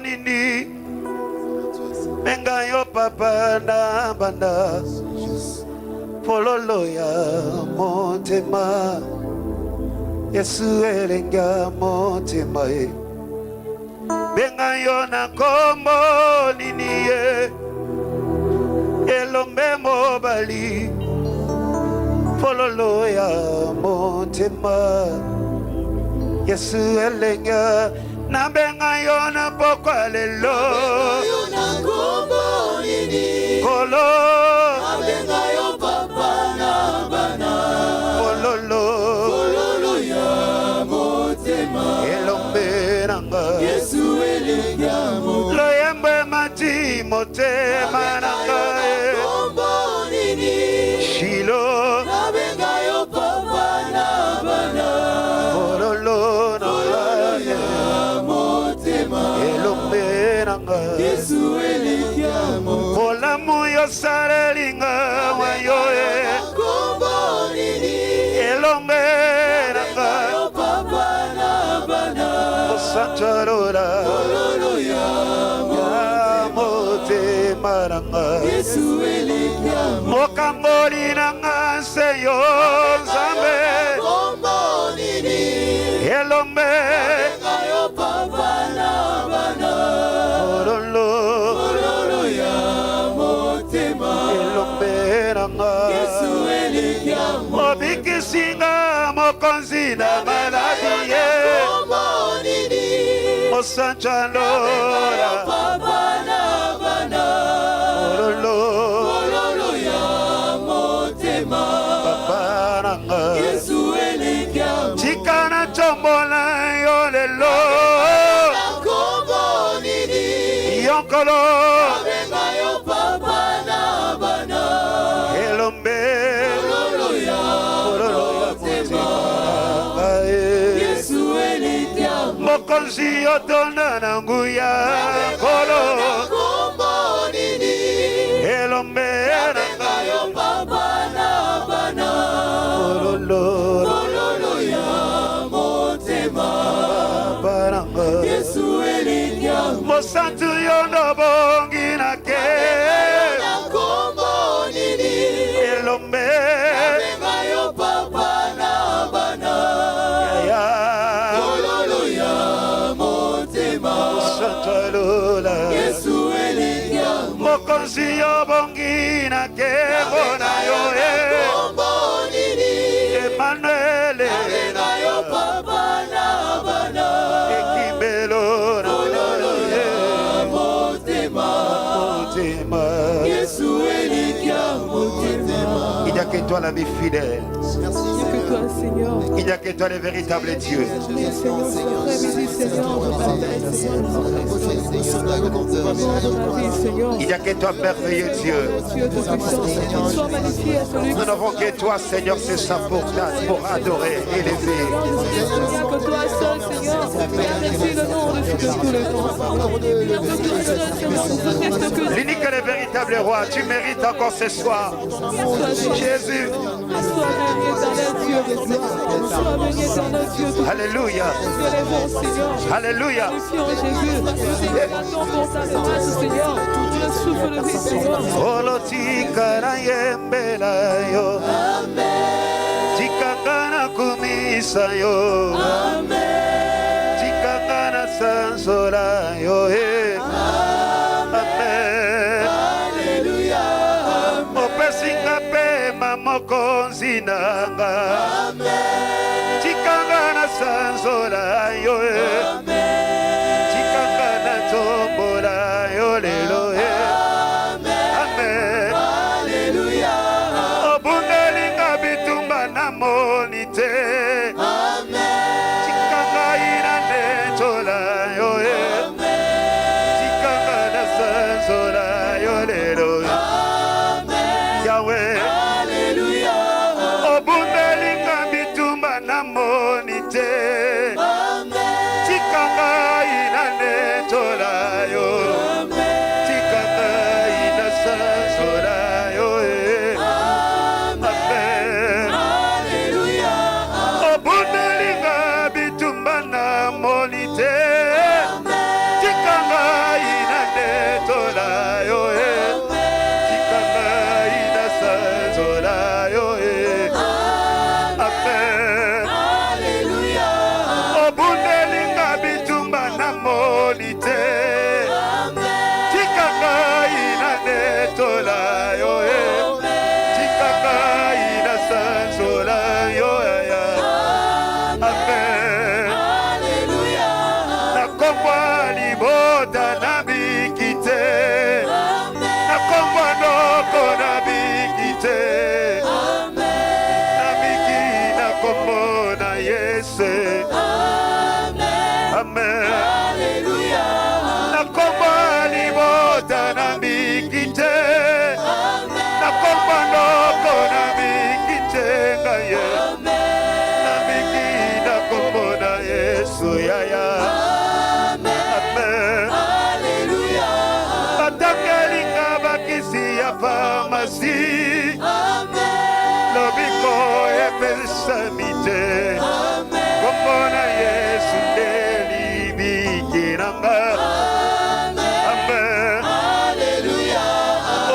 nini benga yo papa na banda fololo ya motema Yesu elenga motema benga yo na kombo nini elombe mobali fololo ya motema Yesu elenga na benga yo na pokwa lelo kolo na benga yo papa na bana fololo ya motema elombe nanga Yesu elenga mo loyembe mati motema nanga kombo nini shilo na benga yo papa na bana fololo ya motema elombe nanga Yesu elenga mo olamu yo sarelinga wayo kombo nini elombe nanga yo papa na bana osantarora ya motema nanga Yesu elenga mo mokamboli nanga seyo nzambe kombo nini elombe yo papa na bana ololo ya motema elombe nanga Yesu elenga mo obikisinga mokonzi na maladi ye kombo nini osantalora papa na bana ololo ya motema papa nanga Yesu elenga mo tikana tombola yo lelo kombo nini yonkolo benga yo papa na bana elombe ya motema Yesu elenga mo mokonzi yotona na nguya kolo kombo nini elombe benga yo papa na bana ololo ya motema baranga Yesu elenga mo mosantu yondo bongi na ke kombo nini elombe benga yo papa na bana ya ya motema santalola Yesu elenga mo mokonzi yo bongi na ke bona yo kombo nini Emmanuel benga yo papa na bana ekibelo na ya motema motema Yesu elenga motema il n'y a que toi l'ami fidèle que toi, Seigneur. il n'y a que toi le véritable Dieu il n'y a que toi merveilleux Dieu nous n'avons que toi Seigneur c'est ça pour adorer élever Que toi seul, Seigneur, merci le nom de tous les noms. l'unique et le véritable roi tu mérites encore ce soir Jésus Sois béni éternel Dieu de gloire. Sois béni éternel Dieu de alléluia nous élevons, Seigneur. alléluia Seigneur Jésus, nous t'élévons pour ta grâce, Seigneur. Le souffle de vie, Seigneur. olotika na yembela yo tikanga na kumisa yo tikanga na sansola yo amen opesinga pema mokonzi nanga tikanga na sansola yo tikanga na tombola yo lelo amen obundelinga bitumba na moni te tikanga ina netola yo tikanga na sansola yo lelo yawe obundelinga bitumba na moni te namoni te tika ngai na netola yo tika ngai na sanzola yo ya amen nakomwa libota na bikite nakomwa noko na bikite nabiki nakomona Yesu amen nakomwa libota na bikite nakomwa noko na bikite ngaye nabiki nakomona Yesu yaya amen batangelinga bakisi ya pharmacie lobiko epesamite komona Yesu ndelibikiranga amen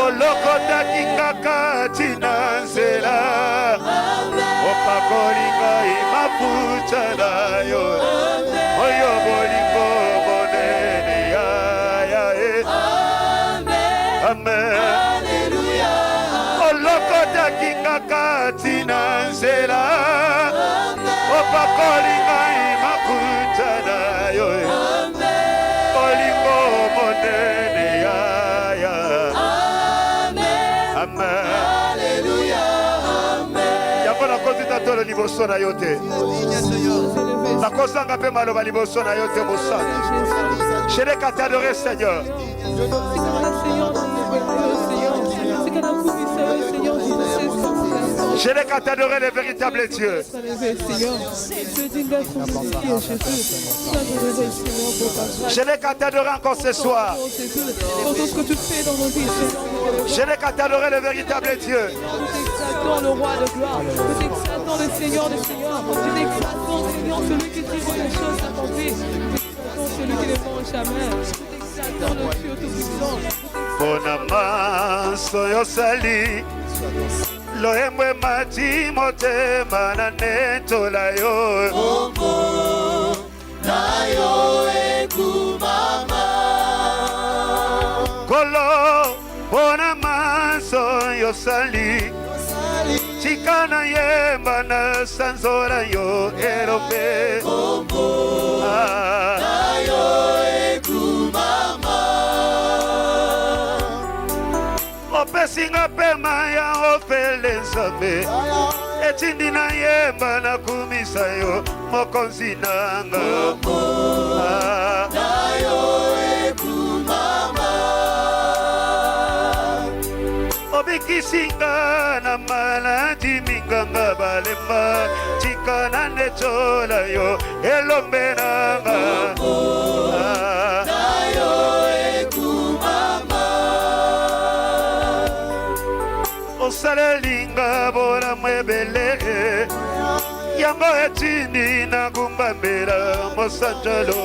olokotaki kati na nzela opakolinga mafuta na yo oyo bolingo monene yaya amen olokotaki kati na nzela opakolinga mafuta na yo bolingo monene yaya amen yango nakozita tolo liboso na yo te nakosanga mpe maloba liboso na yo te mosala shereka t'adorer Seigneur je n'ai qu'à t'adorer le véritable Dieu. Je n'ai qu'à t'adorer encore ce soir. Je n'ai qu'à t'adorer le véritable Dieu. Nous exaltons le roi de gloire. Nous exaltons le Seigneur des Seigneurs. Nous exaltons, Seigneur, celui qui tire les choses accomplies. Nous exaltons celui qui ne mange jamais. Nous exaltons le Dieu tout-puissant. Bonama soyosali loemwe mati motema na netola yo Kombo na yo ekumama kolo bonama soyosali chikana yemba na sanzora yo erope Kombo na yo ekumama opesinga pema ya ofele nzambe etindi na yemba na kumisa yo mokonzi nanga na yo ekumama obikisinga na maladi minganga balema chikana netola yo elombe nanga na yo ekumama osalelinga bona mwebele yango etindi na gumbambela mosanjalo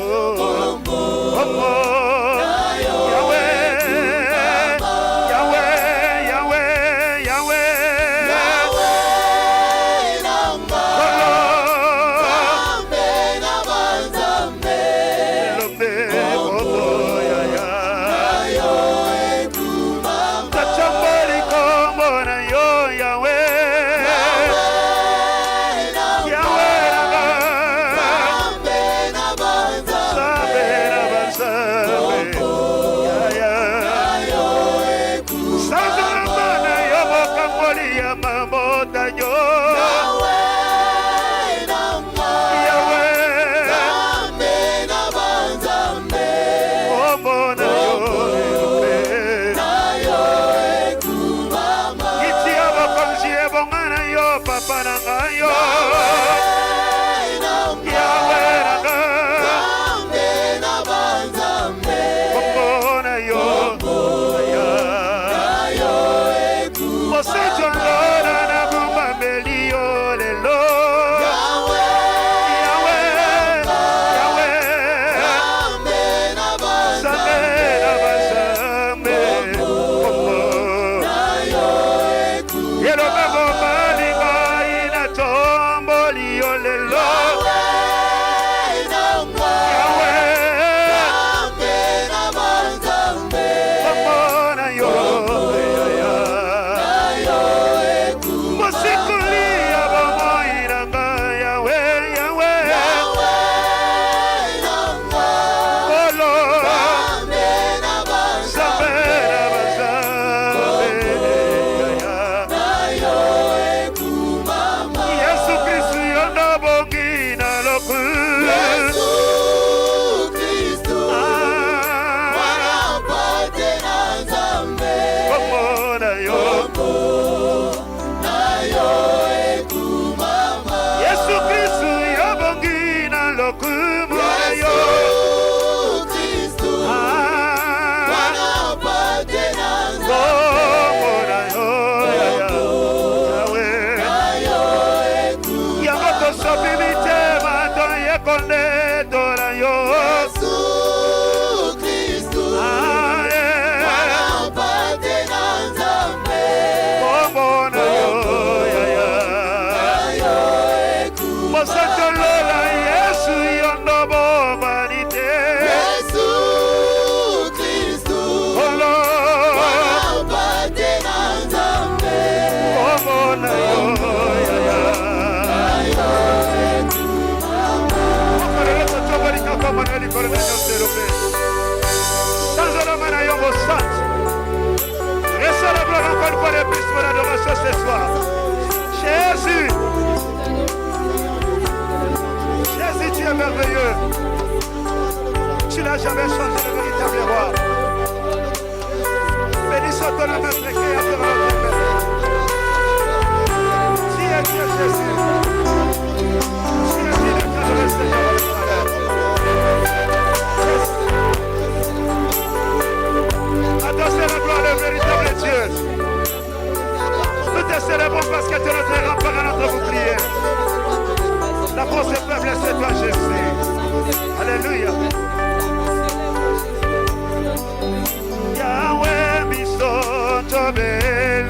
eau sainte. Reçois la gloire encore une fois de plus pour l'adoration ce soir. Jésus. Jésus, tu es merveilleux. Tu n'as jamais changé le véritable roi. Bénissons ton nom, notre Créateur. Tu es Dieu, Jésus. Tu es Dieu, le Seigneur. Adorez la gloire du véritable Dieu. Nous te célébrons parce que tu es notre rempart et notre bouclier. La force et faiblesse, c'est toi, Jésus. Alléluia. Yahweh, Misoto Bel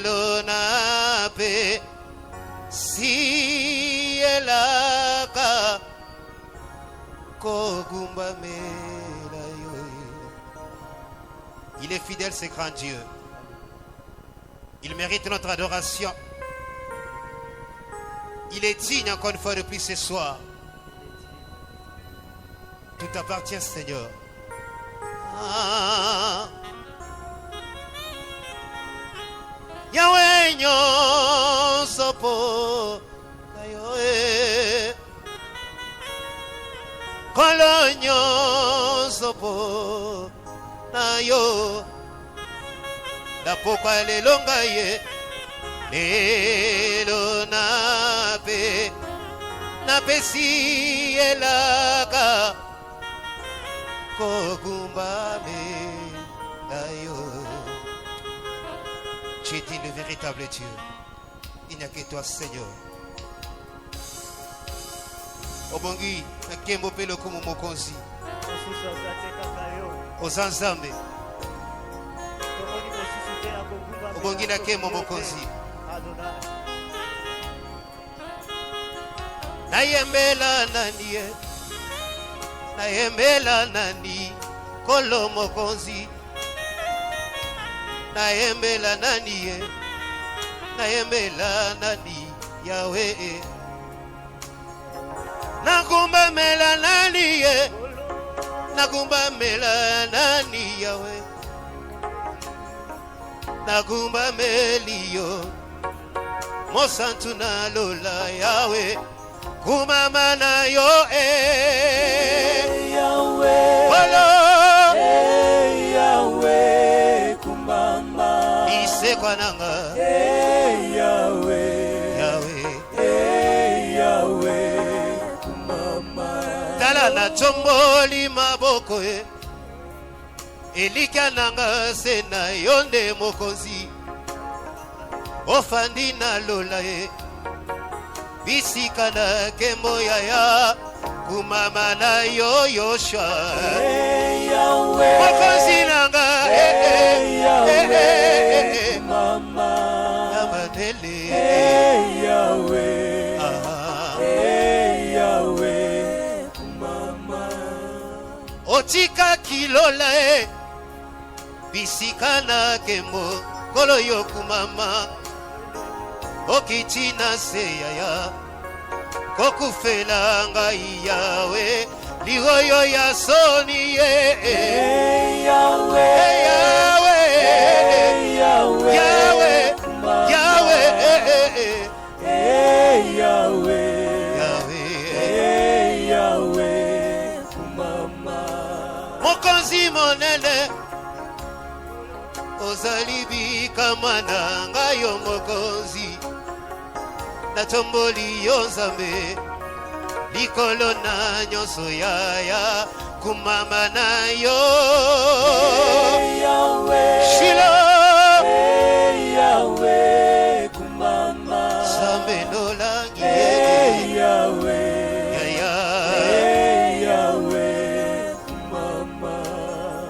Elonape si elaka kogumba mela yo. Il est fidèle, ce grand Dieu. Il mérite notre adoration. Il est digne encore une fois de plus ce soir. Tout appartient, Seigneur. Yahweh nyonso po nayo kolo nyonso po nayo napokwa lelo ngai lelo napesi elaka kogumba me nayo. Tu es le véritable Dieu. Il n'y a que toi, Seigneur. Obongi, nakembo pelo kumu mokonzi. Ozanzambe. Obongi nakembo mokonzi. Nayembela nani, nayembela nani, kolo mokonzi. Nayembela nani, nayembela nani, Yahweh. Nakumba mela nani, nakumba mela nani, Yahweh. Nakumba melio, mosantu na lola, Yahweh. Kumama na yo, Yahweh. Olo, Yahweh. Kumama. Isekwananga. Yahweh. Yahweh. Yahweh. Kumama. Tala na chomboli maboko elikananga sena yonde mokonzi ofandi na lola bisika na kembo ya kumama na yo Yoshua Yahweh. mokonzi nanga Yahweh. Kumama. Amadele Yahweh. Yahweh. Kumama. otika kilola bisika na kembo kolo yo kumama okitina seyaya kokufela ngai Yawe ligoyo ya soni Yahweh. Yahweh Yahweh. Yahweh Yahweh Yahweh. Yahweh. Kumama. mokonzi monene ozalibi kama na ngai yo mokonzi natomboli yo Nzambe likolo na nyonso yaya kumama na yo Yahweh. Shilo Yahweh. Kumama. Nzambe nolangi Yahweh. yaya Yahweh. Kumama.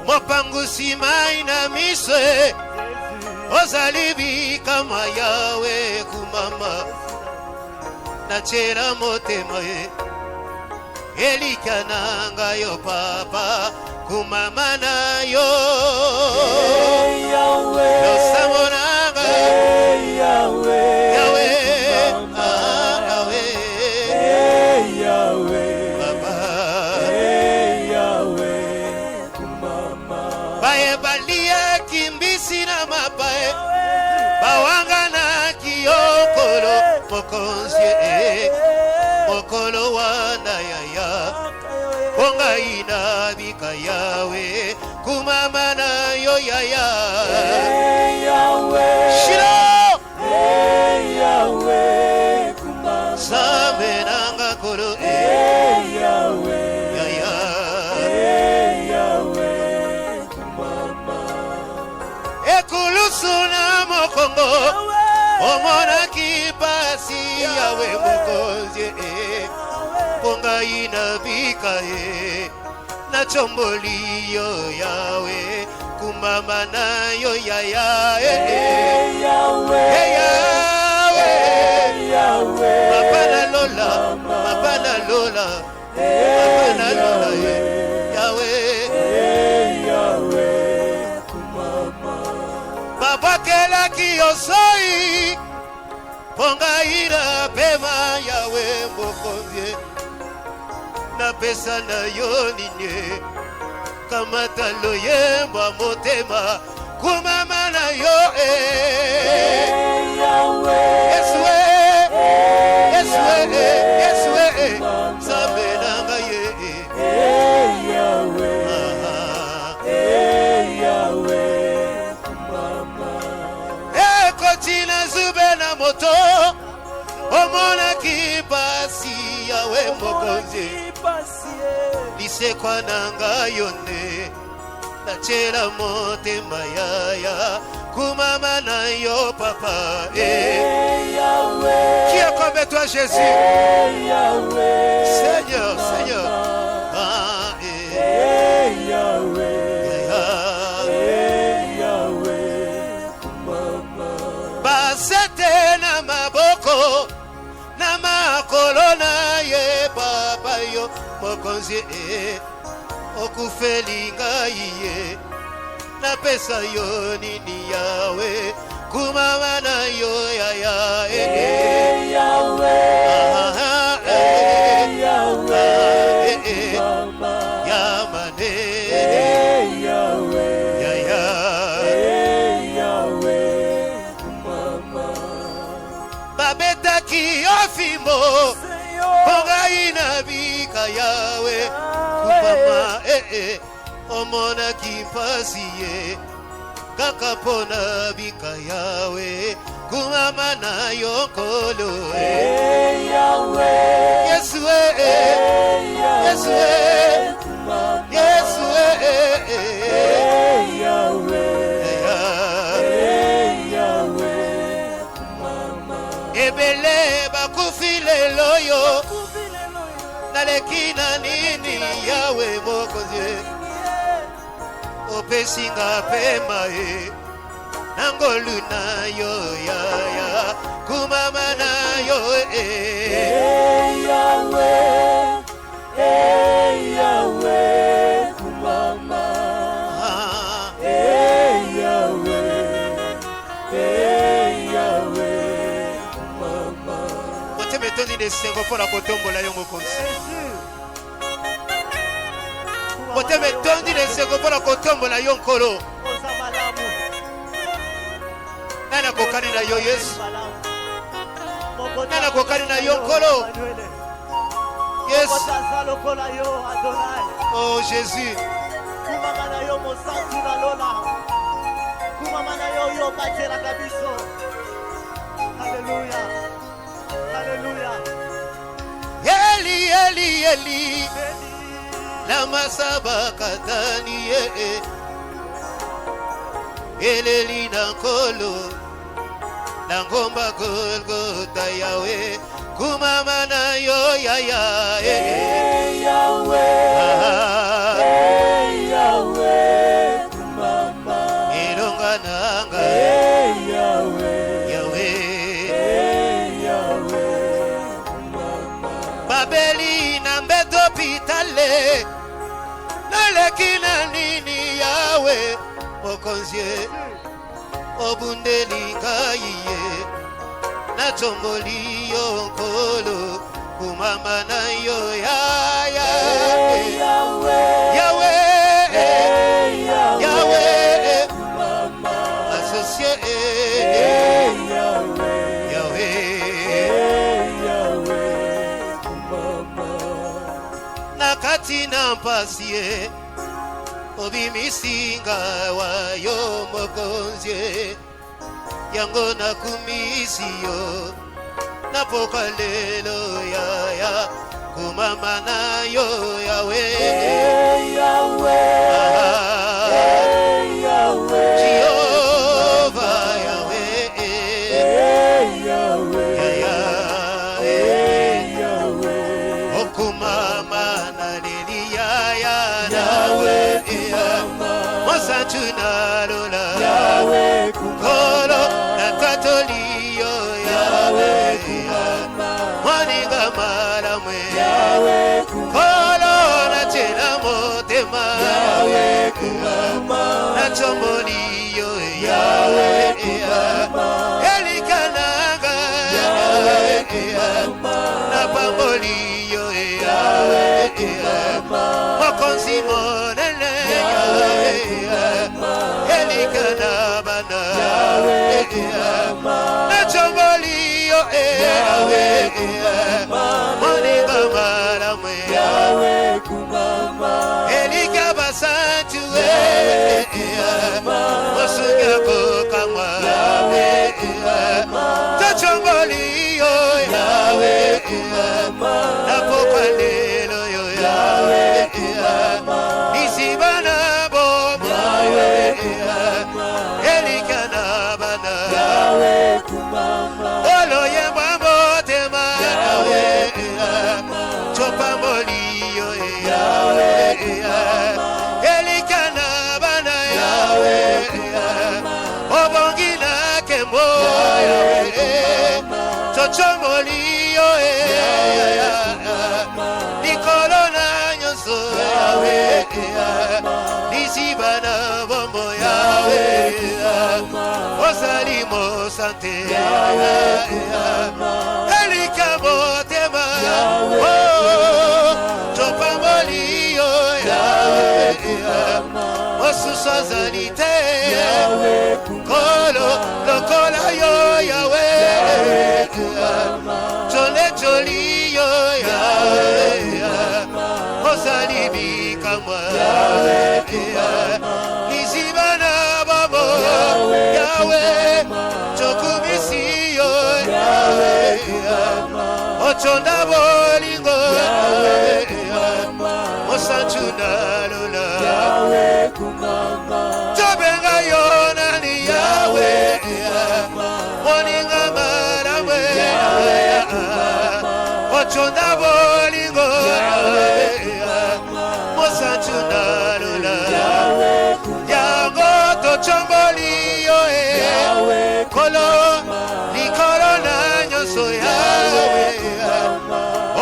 mopangusi mai na miso ozalibi kama Yawe kumama nachera motema elikananga yo papa kumama na yo Yahweh. yosamonanga Yahweh. Yahweh Yahweh Yahweh. Baba Yahweh. Kumama. baye balia kimbisi na mapae bawanga na kiyokolo mokonzi mokolo wana yaya konga ina bika Yawe kumama na yo yaya Yahweh. Shilo Yahweh. Kumama. Nzambe nanga kolo Yahweh. yaya Yahweh. Kumama. ekulusu na mokongo omonaki pasi Yawe mokonzi konga ina bika na chomboli yo Yawe kumama na yo ya ya Yahweh Mapana Lola Mapana Lola Mapana Lola Yahweh Baba kela kiyosoi Ponga ira pema Yahweh mokonzie Na pesa na yo ninye Kamata lo yemba motema Kumama na yo Yahweh Yeswe Sabelanga ye Yahweh Kotina zube na moto Omona kipasi Yahweh mokonzi Lise kwa nanga yone Nachela motema yaya Kumama na yo papa Qui est comme toi Jésus Seigneur Basete na maboko Na makolona ye papa yo Mokonzi okufelinga iye Na pesa yo nini Yahweh Kumama na yo ya Babeta ki ofimo Ponga inabika Yahweh Kumama Omona kimpasiye Kakapona bika Yahweh Kumama na yokolo Yeswe Ebele bakufile loyo Nalekina nini Yahweh mokonzi Opesinga pema Nangolu na yo ya Kumama na yo Yahweh Kumama Yahweh Kumama Mote metoni de sengo pona kotombola yo mokonzi Mote metoni de sengo pona kotombola yo nkolo Nana kokani na yo Yesu Nana kokani na yo nkolo Yes Oh Jésus Eli Lama sabakatani Eleli na kolo Nangomba Golgotha Yahweh Kumama na yo ya Yahweh Kumama Ilonga nanga Yahweh Kumama Babeli na mbeto pitale Nalekina nini Yahweh Mokonzie Obundeli kaiye Na tomboli yo nkolo Kumama na yo Yahweh Associé Yahweh Nakati na mpasie Obimisinga wa yo mokonzie Yango na kumisiyo Napoka lelo ya Kumama na yo Yahweh Jehovah Yahweh Okumama na nili ya Yahweh Mosantuna Natomoliyo Yahweh, Elikananga Yahweh, Napamoliyo Yahweh, Mokonzi monene Yahweh, Elikanabana Yahweh, Natomoliyo Yahweh, Moninga malamwe Yahweh, Elikabasantu Mosuga kokamwa Yahweh, Tachomboliyo Yahweh, Napokalelo Yahweh, Isibana bom Yahweh, Elikanabana Yahweh, Oloye mwambotema Yahweh, Chopamboliyo Yahweh, Elikanabana Yahweh, Obongina Kembo Yahweh, Chochomoliyo Nikolona Nyoso Yahweh, Nisibana Bombo Yahweh, Osalimo Sante Yahweh, Elikamo Tema Chopamboliyo Yahweh, Osusazanite Kolo Lokola yo Yahweh, Chole Choliyo Yahweh, Osalimi Kamwa Yahweh, Nizibana Babo Yahweh, Chokumisiyo Yahweh, Ochonda Bolingo Yahweh, Osanchuna Lula Yahweh, Tobenga Yonani Yahweh, Moninga Maramwe Yahweh, Ochonda Bolingo Yahweh, Osanchuna Lula Yango Tochomboliyo Kolo Nikolo Nanyoso Yahweh,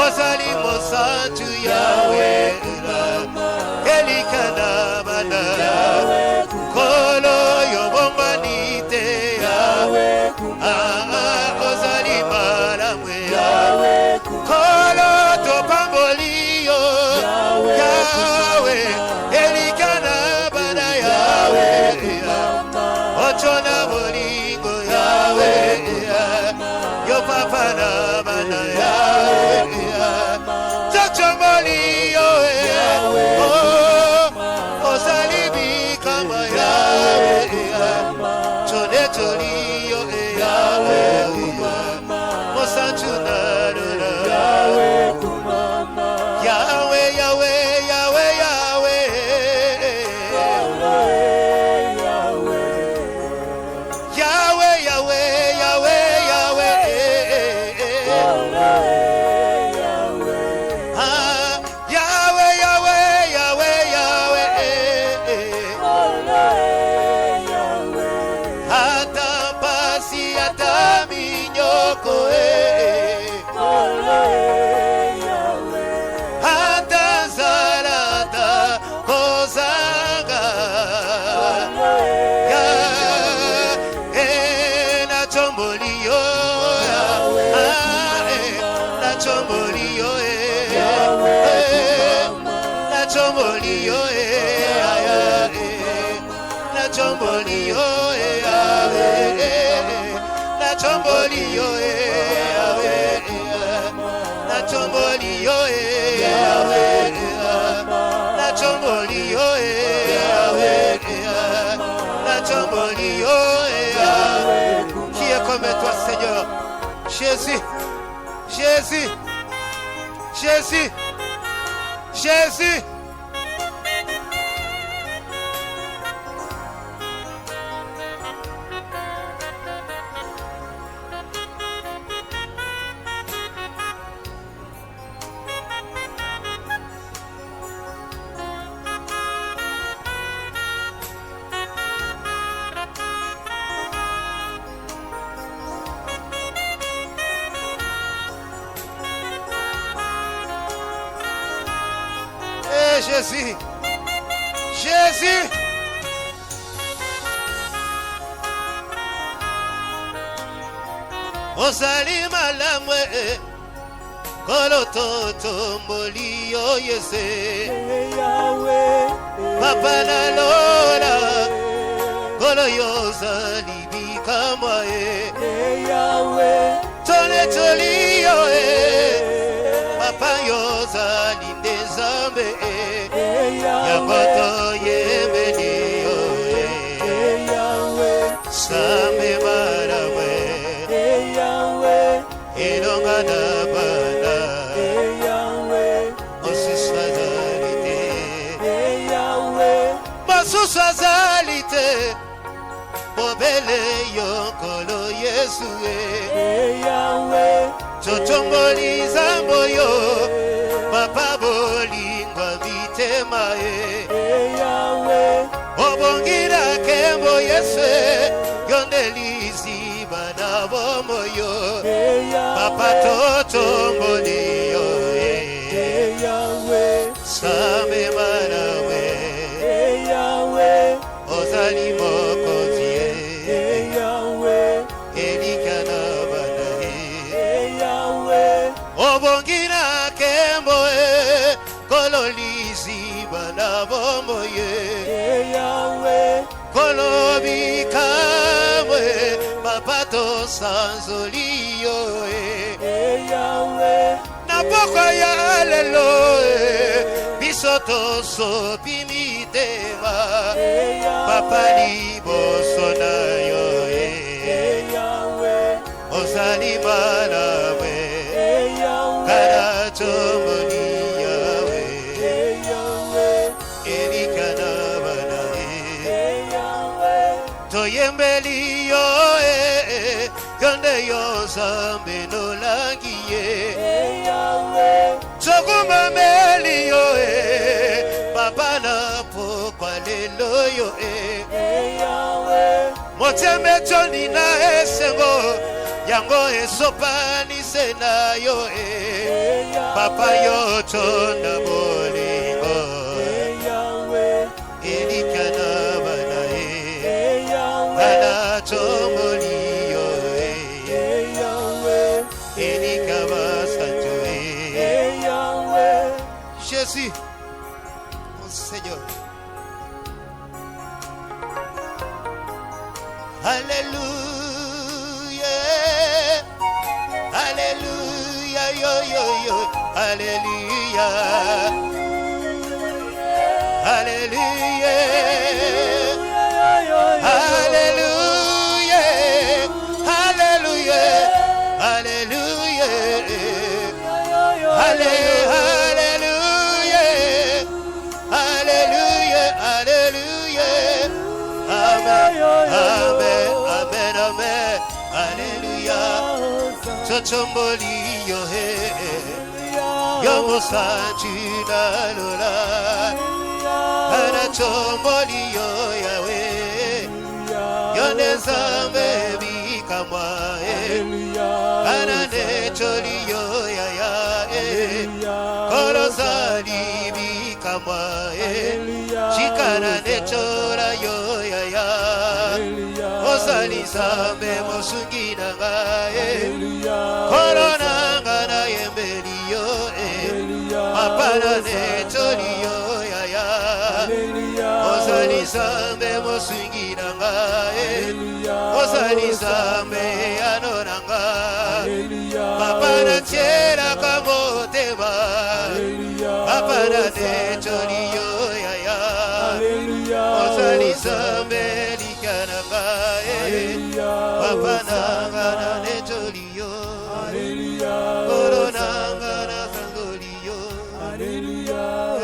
Osali Mosantu Yahweh, Elikanabana Kolo Yobombanite Yahweh, Osali Malamwe Kolo Topamboliyo Yahweh, Elikanabana Yahweh, Ochona Bolingo Yahweh, Yopapana Bana Yahweh, Chochomoliyo Osalibi Kama Yahweh, Chone Choliyo Yahweh, Mosanchuna Yahweh, Yahweh, Yahweh, Yahweh, Yahweh, Yahweh, Yahweh, Qui est comme toi, Seigneur? Jésus, Jésus, Jésus, Jésus. Jésus, Jésus. Ozali malamwe kolototo mboli yo yese Papa na lola kolo yozali bikamwa tone toli yo Papa yozali ndezambe yakoto yemeni yo Sambe malamwe Ilonga na bana Osuswazalite Masuswazalite Mobele yokolo Yesu Chochomboli zamboyo Papa bolingwa vitema Obongira kembo Yesu Yondelizi bana bomoyo Papa toto mboliyo Same manawe Ozali mokozie Elikana banae Obongina kemboe Kololizi bana bomoye Kolobi kamwe Papato sanzoliyo Napoko ya lelo Bisoto so pimitema Papa libo sonayo Ozali manawe Kana chomoni yawe Erikana banae Toyembeli yo Yonde yo zambe no langiye Chokuma meli yo Papa na pokwa lelo yo Moteme choni na esengo Yango esopani sena yo Papa yo chonda bolingo Elikana banae Kana chomoli Jésus, mon Seigneur. Alléluia, Alléluia, yo yo yo, Alléluia, Alléluia, Alléluia, Alléluia, Alléluia, Alléluia. Amen, amen, amen, alléluia. Chochomboli yo he, yo mosanchina lola. Ana chomboli yo yawe, yo nezambe bikamwa Ana necholi yo ya korozali bikamwa Chikana nechora yo Ozali zambe mosungina ngae Korona ngana yembeli yo Mapana necholi yo Ozali zambe mosungina ngae Ozali zambe anonanga Mapana chera kamoteba Mapana necholi yo Ozali zambe Papa nangana netoliyo Corona nangana sangoliyo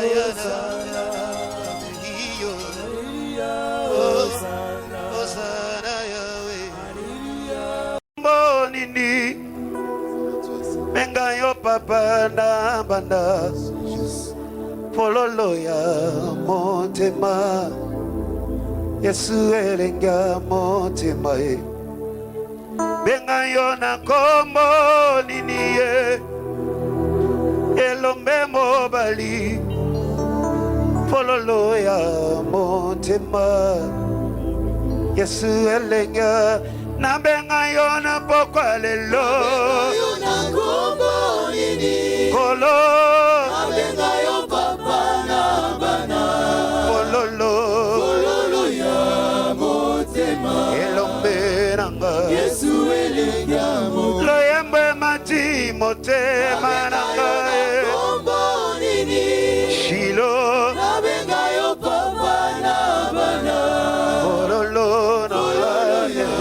Ayana hiyo Osana yawe Mbonini Menga yo papa nambanda Fololo ya motema Yesu elenga motema Benga yo na kombo niniye Elombe mobali fololo ya motema Yesu elenga nabenga yo na pokwa lelo kolo nabenga yo papa na bana fololo ya motema elomberanga Yesu elenga mo loyembe mati motema nanga Shilo nabenga yo papa na bana fololo ya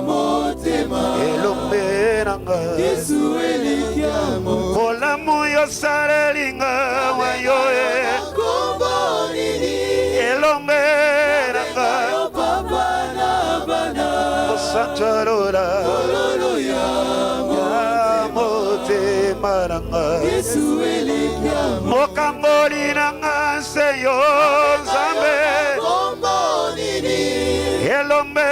motema elomberanga Yesu elenga mo olamu yo sarelinga wayo kombo nini elomberanga yo papa na bana osancharola ya motema nanga Yesu elenga mo mokamboli nanga seyo nzambe kombo nini elombe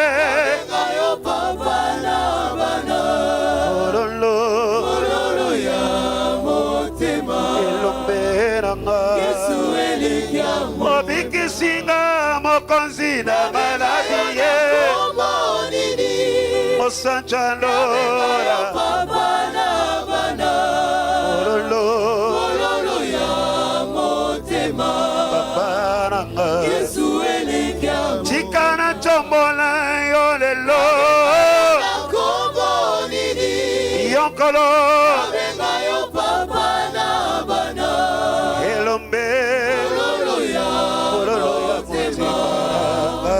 yo papa na bana ololo ya motema elombe nanga Yesu elenga mo obikisinga mokonzi na maladi ye kombo nini mosanchalola papa na bana ololo ya motema papa nanga Yesu elenga mo chikana chombola yo lelo kombo nini yonkolo nabenga yo papa na bana elombe ya ololo ya motema nanga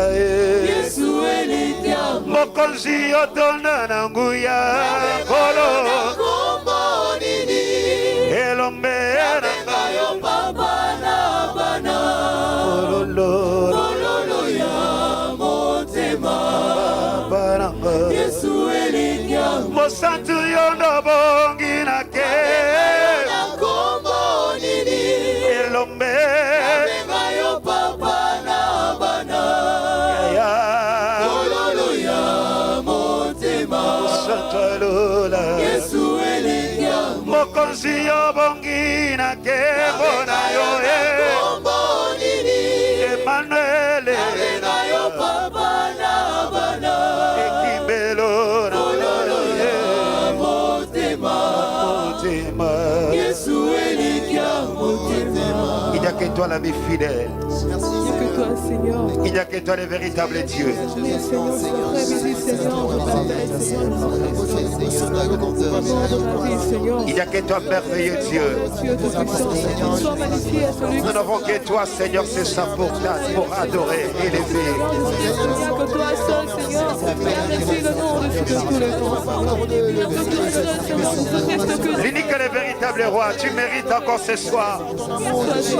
Yesu elenga mo mokonzi yotona na nguya nkolo kombo nini elombe nanga yo papa na bana ololo ya motema papa nanga Yesu elenga mo mosantu yo ndobongi na ke kombo nini elombe nabenga yo papa na bana ya ya motema santalola Yesu elenga mo mokonzi yo bongi na ke bona yo kombo nini Emmanuel nabenga yo papa na bana ekibelo na ya motema motema Yesu elenga motema il n'y a que toi l'ami fidèle Il n'y a que toi, Seigneur. il n'y a que toi le véritable Dieu Mais Seigneur, sois très béni, Seigneur, dans ma tête, Seigneur, dans ma vie, Seigneur. il n'y a que toi merveilleux Dieu Dieu Tout-Puissant, Seigneur, sois magnifié à celui qui nous n'avons que toi Seigneur c'est ça pour adorer élever il n'y a que toi seul, Seigneur, et ainsi le nom au-dessus de tous les noms. Il n'y a que toi seul, Seigneur, pour ce Christ que l'unique et le véritable roi tu mérites encore ce soir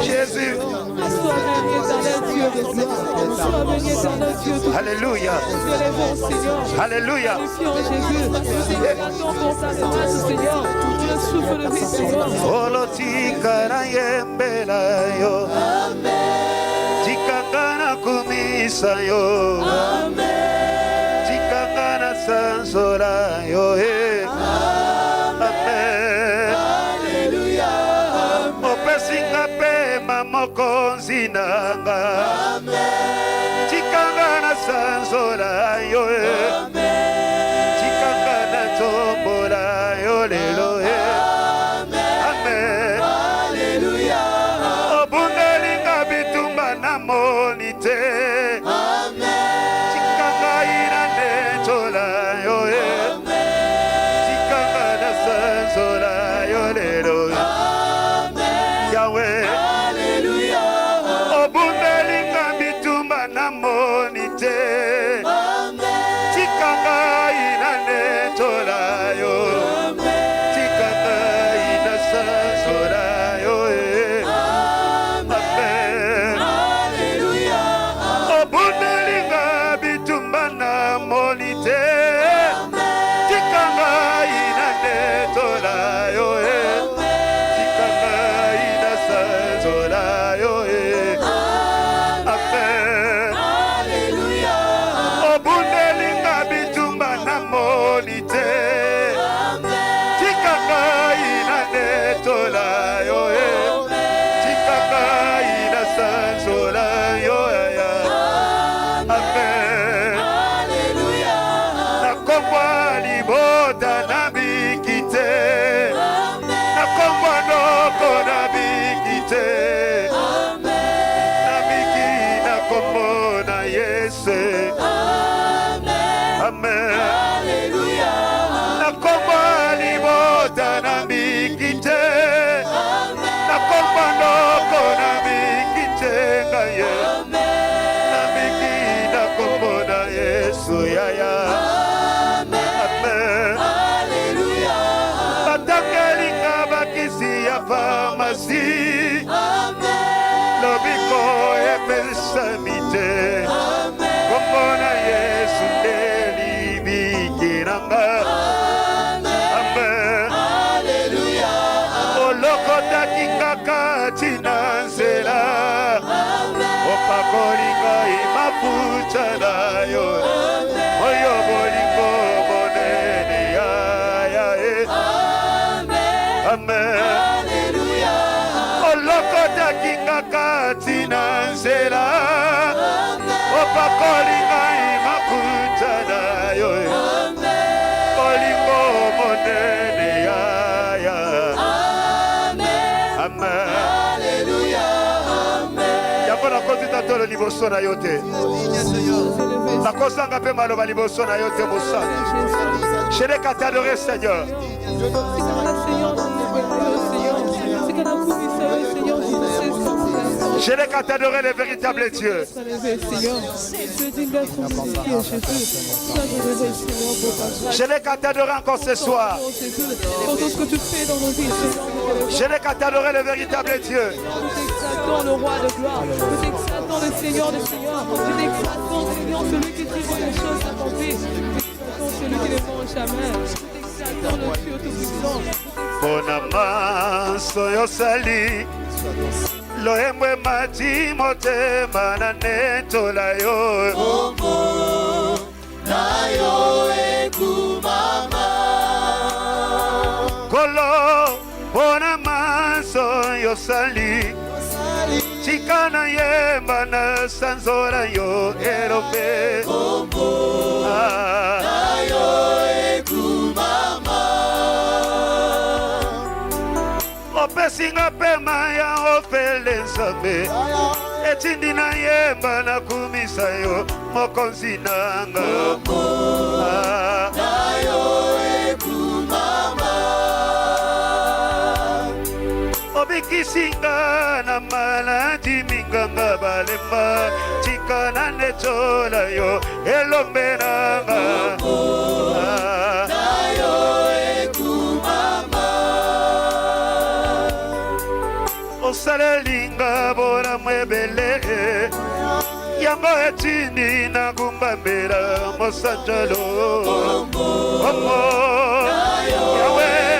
Jésus sois béni, éternel Dieu de gloire. Sois béni, éternel Dieu tout alléluia Dieu les bons, Seigneur. alléluia Glorifions Jésus. Nous t'exaltons pour ta grâce, Seigneur. Tu le souffles de vie, Seigneur. olotika na yembela yo tikanga na kumisa yo tikanga na sanzola yo amen opesinga pema mokonzi nanga tikanga na sanzola yo tikanga na tombola yo lelo amen obundelinga bitumba na moni te tikanga ina netola yo tikanga na sanzola yo lelo yawe obundelinga bitumba na moni te tikanga ina netola yo tikanga ina sanzola yo amen obundelinga bitumba na moni te tikanga ina netola yo tikanga ina sanzola yo amen Yesu. Amen. Alléluia. Nakomba libota na mikite. Nakomba noko na mikite ngaye. Na miki nakombo na Yesu yaya. Amen. Alléluia. Batakelinga bakisi ya pharmacie. Lobiko epesamite. Kombo na Yesu ndeli bikiranga. Amen. Alléluia. Olokota kingaka tina nzela. Opakolinga imafuta na yo. Oyo bolingo monene ya Amen. Alléluia. Olokota kingaka tina nzela. Opakolinga imafuta na yo. Bolingo monene ya Amen. Alléluia. Yako na kozi tatolo liboso na yo te. Nakosanga pe maloba liboso na yo te bosana. Je n'ai qu'à t'adorer, Seigneur. Je n'ai qu'à t'adorer le véritable Dieu. Je n'ai qu'à t'adorer encore ce soir. Je n'ai qu'à t'adorer le véritable Dieu. Le roi de gloire, nous exaltons le Seigneur des Seigneurs, nous exaltons Seigneur celui qui tire les choses accomplies, nous exaltons celui qui ne mange jamais, nous exaltons le Dieu tout-puissant. Bonamaso yosali loemwe mati motema na netola yo Kombo na yo ekumama. kolo bonamaso yosali chikana yemba na sanzora yo erope Kombo na yo ekumama. opesinga pema ya ofele nzambe etindi na yemba na kumisa yo mokonzi nanga Na yo ekumama. obikisinga na maladi minganga balemba chikana netola yo elombe nanga Na yo ekumama. osalelinga bona mwebele yango etindi na gumbambela mosanjalo omo Yahweh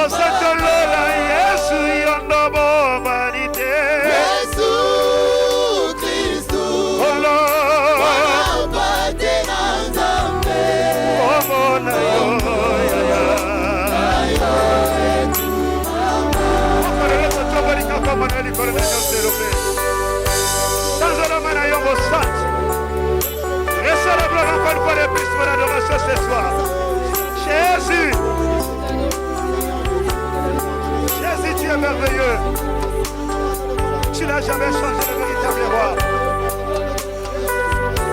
Tosatolola Yesu yondo bomanite. Yesu Kristu Oh Lord, Wapate na Nzambe oh mona yo ya ya. Okorele kotoboli kakoma na likolo na nyonso elobe. Tanzoloma na yo mosantu. Recélèbre encore une fois les plus mon adoration ce soir. Jésus, Jésus, tu es merveilleux. Tu n'as jamais changé le véritable roi.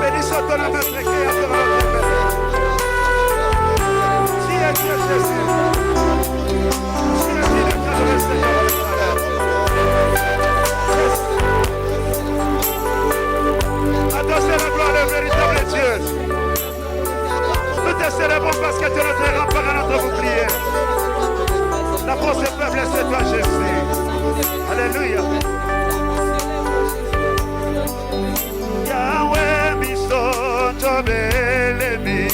Bénissons ton nom, notre Créateur, notre Père. Tu es Dieu, Jésus. Tu es digne de t'adorer, Seigneur, avec valeur. Adossez la gloire au véritable Dieu. Nous te célébrons parce que tu es notre rempart et notre bouclier. La force et faiblesse, c'est toi, Jésus. Alléluia. Yahweh, misonto belemi,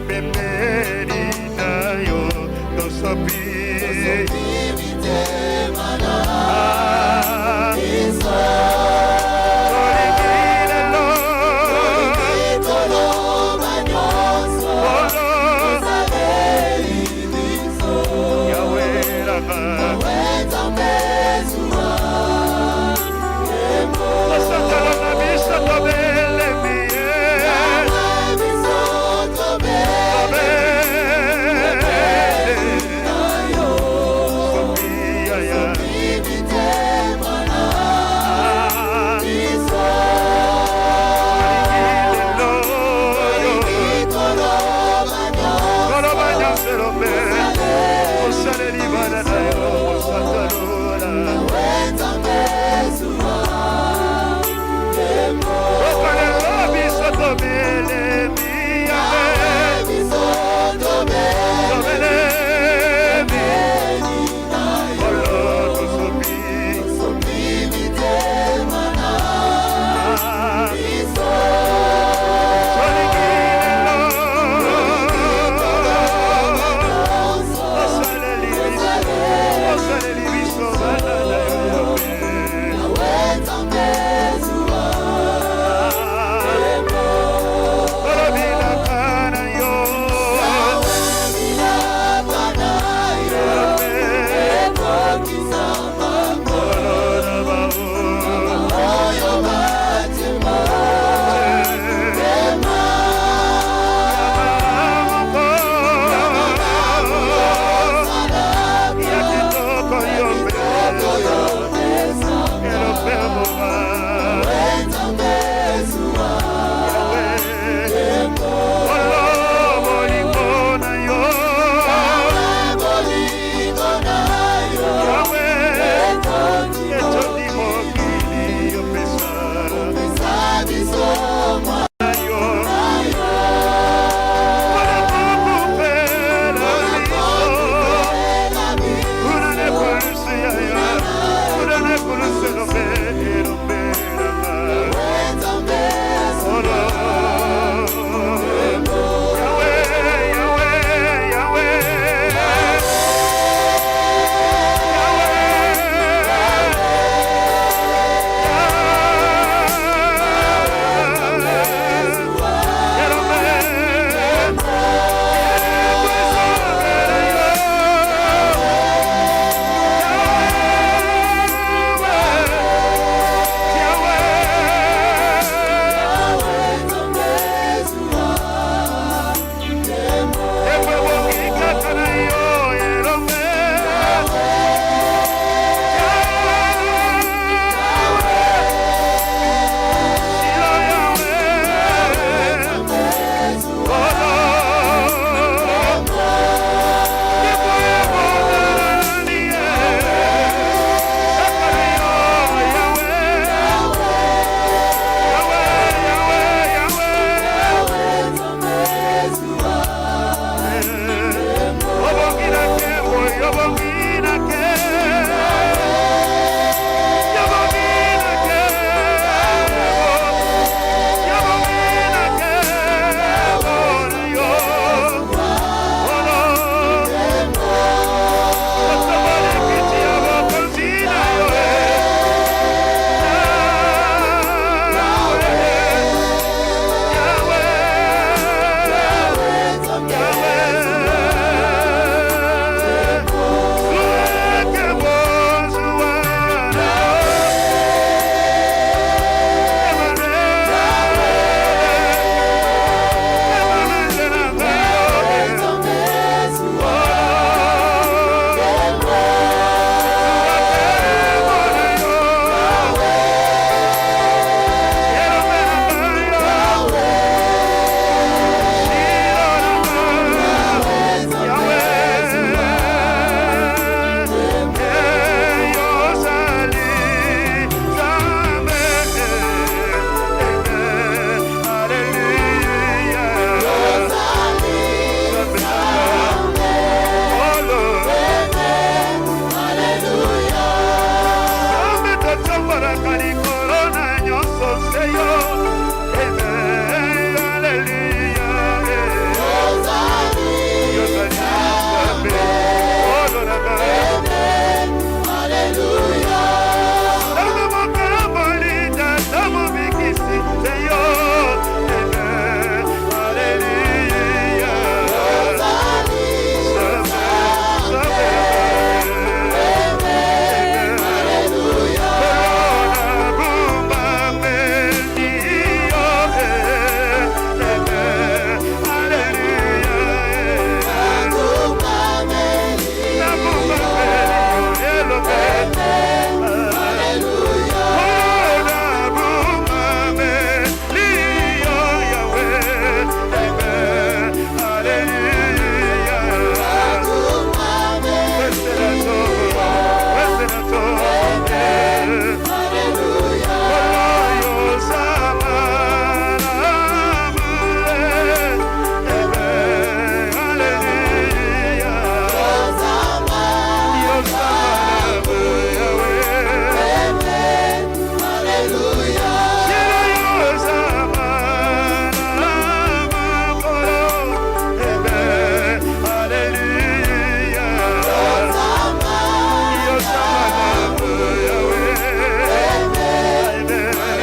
bemeri na yo, dosopi. Ah,